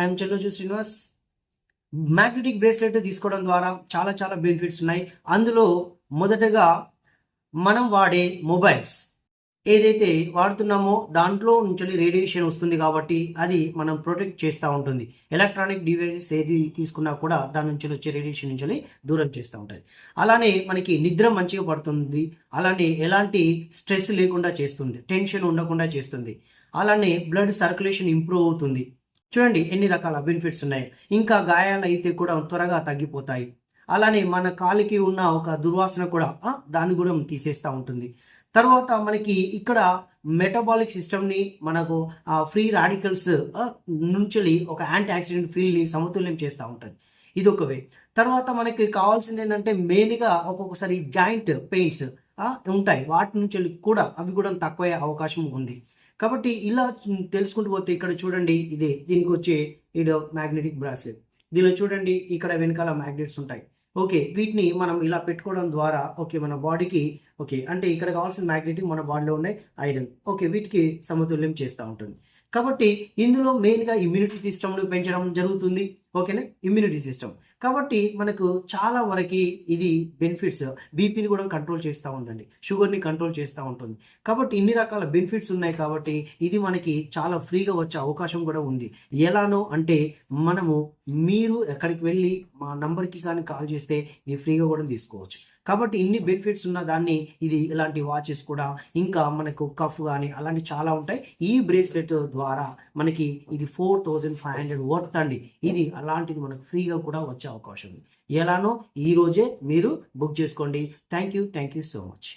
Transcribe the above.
I'm Chelloju Srinivas. Magnetic bracelet తీసుకోవడం ద్వారా చాలా చాలా బెనిఫిట్స్ ఉన్నాయి. అందులో మొదటగా మనం వాడే మొబైల్స్ ఏదైతే వాడుతున్నామో దాంట్లో నుంచి రేడియేషన్ వస్తుంది కాబట్టి అది మనం ప్రొటెక్ట్ చేస్తూ ఉంటుంది. ఎలక్ట్రానిక్ డివైసెస్ ఏది తీసుకున్నా కూడా దాని నుంచి వచ్చే రేడియేషన్ నుంచి దూరం చేస్తూ ఉంటుంది. అలానే మనకి నిద్ర మంచిగా పడుతుంది. అలానే ఎలాంటి స్ట్రెస్ లేకుండా చేస్తుంది, టెన్షన్ ఉండకుండా చేస్తుంది. అలానే బ్లడ్ సర్క్యులేషన్ ఇంప్రూవ్ అవుతుంది. చూడండి ఎన్ని రకాల బెనిఫిట్స్ ఉన్నాయి. ఇంకా గాయాలు అయితే కూడా త్వరగా తగ్గిపోతాయి. అలానే మన కాలికి ఉన్న ఒక దుర్వాసన కూడా దాన్ని కూడా తీసేస్తూ ఉంటుంది. తర్వాత మనకి ఇక్కడ మెటబాలిక్ సిస్టమ్ని మనకు ఫ్రీ రాడికల్స్ నుంచి ఒక యాంటీ ఆక్సిడెంట్ ఫీల్డ్ని సమతుల్యం చేస్తూ ఉంటుంది. ఇది ఒక వే. తర్వాత మనకి కావాల్సింది ఏంటంటే మెయిన్గా ఒక్కొక్కసారి జాయింట్ పెయిన్స్ ఉంటాయి. వాటి నుంచి కూడా అవి కూడా తక్కువయ్యే అవకాశం ఉంది. కాబట్టి ఇలా తెలుసుకుంటూ పోతే ఇక్కడ చూడండి దీనికి వచ్చే ఇది మ్యాగ్నెటిక్ బ్రాస్లెట్. దీనిలో చూడండి ఇక్కడ వెనకాల మ్యాగ్నెట్స్ ఉంటాయి. ఓకే, వీటిని మనం ఇలా పెట్టుకోవడం ద్వారా ఓకే మన బాడీకి ఓకే అంటే ఇక్కడ కావాల్సిన మ్యాగ్నెటిక్ మన బాడీలో ఉన్నాయి ఐరన్ ఓకే వీటికి సమతుల్యం చేస్తూ ఉంటుంది. కాబట్టి ఇందులో మెయిన్గా ఇమ్యూనిటీ సిస్టమ్ను పెంచడం జరుగుతుంది. ఓకేనా, ఇమ్యూనిటీ సిస్టమ్. కాబట్టి మనకు చాలా వరకు ఇది బెనిఫిట్స్. బీపీని కూడా కంట్రోల్ చేస్తూ ఉందండి, షుగర్ని కంట్రోల్ చేస్తూ ఉంటుంది. కాబట్టి ఇన్ని రకాల బెనిఫిట్స్ ఉన్నాయి కాబట్టి ఇది మనకి చాలా ఫ్రీగా వచ్చే అవకాశం కూడా ఉంది. ఎలానో అంటే మీరు ఎక్కడికి వెళ్ళి మా నంబర్కి కానీ కాల్ చేస్తే ఇది ఫ్రీగా కూడా తీసుకోవచ్చు. కాబట్టి ఇన్ని బెనిఫిట్స్ ఉన్న దాన్ని ఇది ఇలాంటి వాచెస్ కూడా ఇంకా మనకు కఫ్ కానీ అలాంటి చాలా ఉంటాయి. ఈ బ్రేస్లెట్ ద్వారా మనకి ఇది 4500 వర్త్ అండి. ఇది అలాంటిది మనకు ఫ్రీగా కూడా వచ్చే అవకాశం ఉంది. ఎలానో ఈ రోజే మీరు బుక్ చేసుకోండి. Thank you so much.